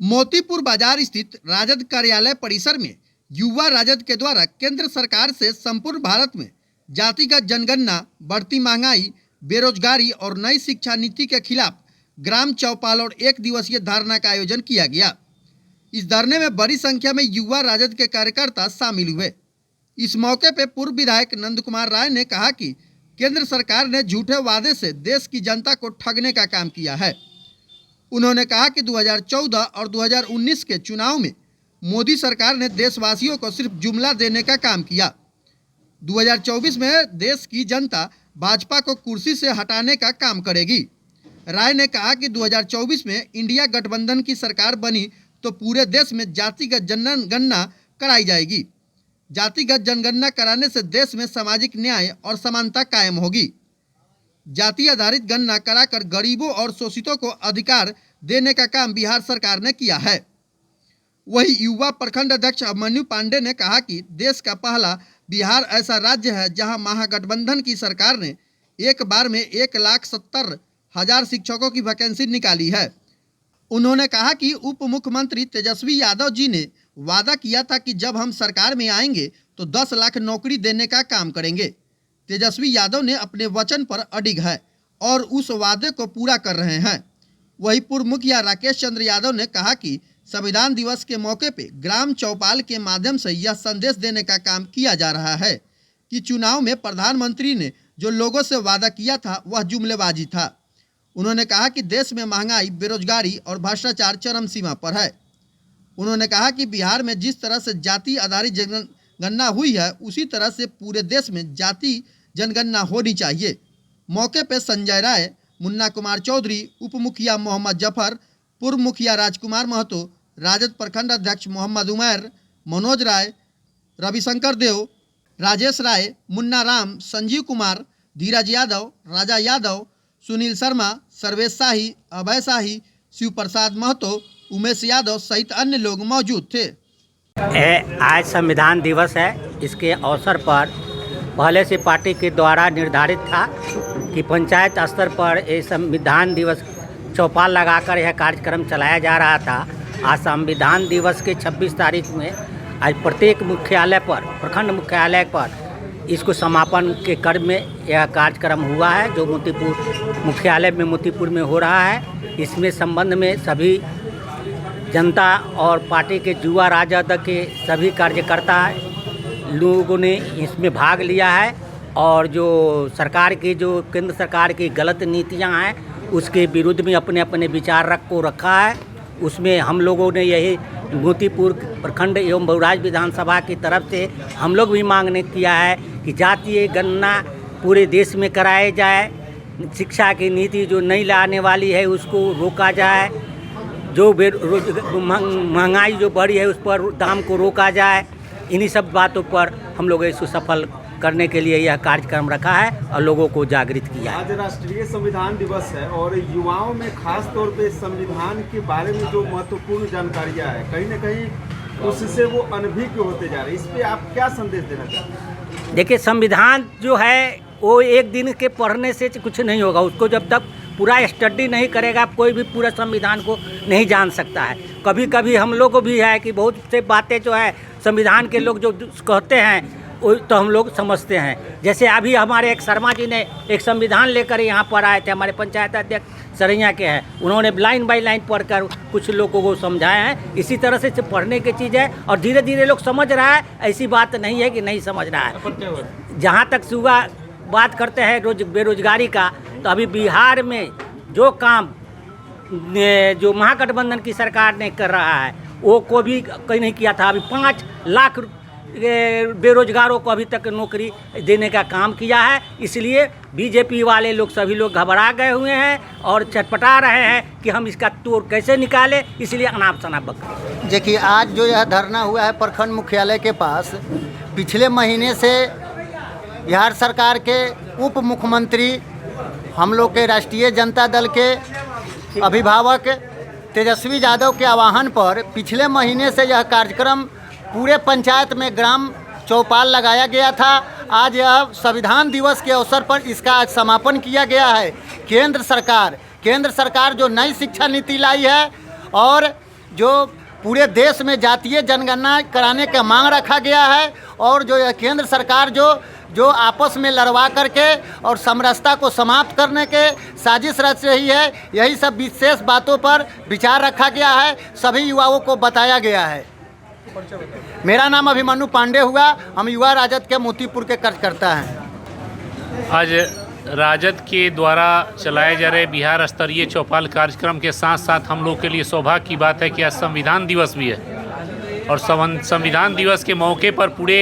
मोतीपुर बाजार स्थित राजद कार्यालय परिसर में युवा राजद के द्वारा केंद्र सरकार से संपूर्ण भारत में जातिगत जनगणना, बढ़ती महंगाई, बेरोजगारी और नई शिक्षा नीति के खिलाफ ग्राम चौपाल और एक दिवसीय धरना का आयोजन किया गया। इस धरने में बड़ी संख्या में युवा राजद के कार्यकर्ता शामिल हुए। इस मौके पर पूर्व विधायक नंद कुमार राय ने कहा कि केंद्र सरकार ने झूठे वादे से देश की जनता को ठगने का काम किया है। उन्होंने कहा कि 2014 और 2019 के चुनाव में मोदी सरकार ने देशवासियों को सिर्फ जुमला देने का काम किया। 2024 में देश की जनता भाजपा को कुर्सी से हटाने का काम करेगी। राय ने कहा कि 2024 में इंडिया गठबंधन की सरकार बनी तो पूरे देश में जातिगत जनगणना कराई जाएगी। जातिगत जनगणना कराने से देश में सामाजिक न्याय और समानता कायम होगी। जाति आधारित गणना कराकर गरीबों और शोषितों को अधिकार देने का काम बिहार सरकार ने किया है। वही युवा प्रखंड अध्यक्ष अभिमन्यु पांडे ने कहा कि देश का पहला बिहार ऐसा राज्य है जहां महागठबंधन की सरकार ने एक बार में 1,70,000 शिक्षकों की वैकेंसी निकाली है। उन्होंने कहा कि उप मुख्यमंत्री तेजस्वी यादव जी ने वादा किया था कि जब हम सरकार में आएंगे तो 10 लाख नौकरी देने का काम करेंगे। तेजस्वी यादव ने अपने वचन पर अडिग है और उस वादे को पूरा कर रहे हैं। वही पूर्व मुखिया राकेश चंद्र यादव ने कहा कि संविधान दिवस के मौके पे ग्राम चौपाल के माध्यम से यह संदेश देने का काम किया जा रहा है कि चुनाव में प्रधानमंत्री ने जो लोगों से वादा किया था वह जुमलेबाजी था। उन्होंने कहा कि देश में महंगाई, बेरोजगारी और भ्रष्टाचार चरम सीमा पर है। उन्होंने कहा कि बिहार में जिस तरह से जाति आधारित जनगणना हुई है उसी तरह से पूरे देश में जाति जनगणना होनी चाहिए। मौके पर संजय राय, मुन्ना कुमार चौधरी, उप मुखिया मोहम्मद जफर, पूर्व मुखिया राजकुमार महतो, राजद प्रखंड अध्यक्ष मोहम्मद उमैर, मनोज राय, रविशंकर देव, राजेश राय, मुन्ना राम, संजीव कुमार, धीरज यादव, राजा यादव, सुनील शर्मा, सर्वेश शाही, अभय शाही, शिव प्रसाद महतो, उमेश यादव सहित अन्य लोग मौजूद थे। आज संविधान दिवस है। इसके अवसर पर पहले से पार्टी के द्वारा निर्धारित था कि पंचायत स्तर पर ये संविधान दिवस चौपाल लगाकर यह कार्यक्रम चलाया जा रहा था। आज संविधान दिवस के 26 तारीख में आज प्रत्येक मुख्यालय पर, प्रखंड मुख्यालय पर इसको समापन के क्रम में यह कार्यक्रम हुआ है जो मोतीपुर मुख्यालय में मोतीपुर में हो रहा है। इसमें संबंध में सभी जनता और पार्टी के युवा राजद के सभी कार्यकर्ता लोगों ने इसमें भाग लिया है और जो सरकार की, जो केंद्र सरकार की गलत नीतियां हैं उसके विरुद्ध में अपने अपने विचार रखा है। उसमें हम लोगों ने यही मोतीपुर प्रखंड एवं बहुराज विधानसभा की तरफ से हम लोग भी मांगने किया है कि जातीय गणना पूरे देश में कराए जाए। शिक्षा की नीति जो नई लाने वाली है उसको रोका जाए। जो महंगाई जो बढ़ी है उस पर दाम को रोका जाए। इन्हीं सब बातों पर हम लोग इसको सफल करने के लिए यह कार्यक्रम रखा है और लोगों को जागृत किया है। आज राष्ट्रीय संविधान दिवस है और युवाओं में खास तौर पे संविधान के बारे में जो महत्वपूर्ण जानकारियां है कहीं न कहीं उससे वो अनभिज्ञ होते जा रहे हैं। इस पे आप क्या संदेश देना चाहते हैं? देखिए, संविधान जो है वो एक दिन के पढ़ने से कुछ नहीं होगा। उसको जब तक पूरा स्टडी नहीं करेगा कोई भी पूरा संविधान को नहीं जान सकता है। कभी कभी हम लोग को भी है कि बहुत से बातें जो है संविधान के लोग जो कहते हैं वो तो हम लोग समझते हैं। जैसे अभी हमारे एक शर्मा जी ने एक संविधान लेकर यहाँ पर आए थे, हमारे पंचायत अध्यक्ष सरैया के हैं। उन्होंने लाइन बाय लाइन पढ़कर कुछ लोगों को समझाया है। इसी तरह से पढ़ने की चीज़ है और धीरे धीरे लोग समझ रहा है। ऐसी बात नहीं है कि नहीं समझ रहा है। जहाँ तक सुबह बात करते हैं बेरोजगारी का, तो अभी बिहार में जो काम जो महागठबंधन की सरकार ने कर रहा है वो को भी कहीं नहीं किया था। अभी 5 लाख बेरोजगारों को अभी तक नौकरी देने का काम किया है। इसलिए बीजेपी वाले लोग सभी लोग घबरा गए हुए हैं और छटपटा रहे हैं कि हम इसका तोड़ कैसे निकालें। इसलिए अनाप शनाप बक। देखिए, आज जो यह धरना हुआ है प्रखंड मुख्यालय के पास, पिछले महीने से बिहार सरकार के उप मुख्यमंत्री, हम लोग के राष्ट्रीय जनता दल के अभिभावक तेजस्वी यादव के आह्वान पर पिछले महीने से यह कार्यक्रम पूरे पंचायत में ग्राम चौपाल लगाया गया था। आज यह संविधान दिवस के अवसर पर इसका आज समापन किया गया है। केंद्र सरकार जो नई शिक्षा नीति लाई है और जो पूरे देश में जातीय जनगणना कराने का मांग रखा गया है और जो यह केंद्र सरकार जो आपस में लड़वा करके और समरसता को समाप्त करने के साजिश रच रही है, यही सब विशेष बातों पर विचार रखा गया है, सभी युवाओं को बताया गया है। मेरा नाम अभिमन्यु पांडे हुआ, हम युवा राजद के मोतीपुर के कार्यकर्ता हैं। आज राजद के द्वारा चलाए जा रहे बिहार स्तरीय चौपाल कार्यक्रम के साथ साथ हम लोग के लिए सौभाग्य की बात है कि आज संविधान दिवस भी है और संविधान दिवस के मौके पर पूरे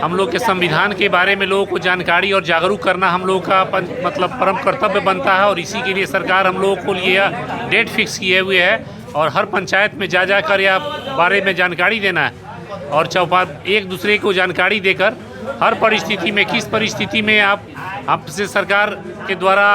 हम लोग के संविधान के बारे में लोगों को जानकारी और जागरूक करना हम लोग का मतलब परम कर्तव्य बनता है और इसी के लिए सरकार हम लोगों को लिए डेट फिक्स किए हुए है और हर पंचायत में जा कर या बारे में जानकारी देना है और चौपाल एक दूसरे को जानकारी देकर हर परिस्थिति में किस परिस्थिति में आपसे सरकार के द्वारा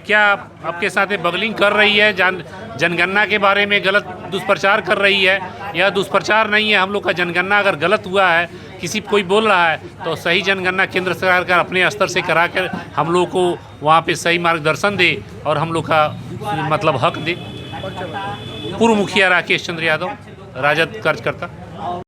क्या आपके साथ बगलिंग कर रही है, जनगणना के बारे में गलत दुष्प्रचार कर रही है। यह दुष्प्रचार नहीं है, हम लोग का जनगणना अगर गलत हुआ है, किसी कोई बोल रहा है तो सही जनगणना केंद्र सरकार अपने स्तर से करा कर हम लोग को वहाँ पे सही मार्गदर्शन दे और हम लोग का मतलब हक दे। पूर्व मुखिया राकेश चंद्र यादव, राजद कार्यकर्ता।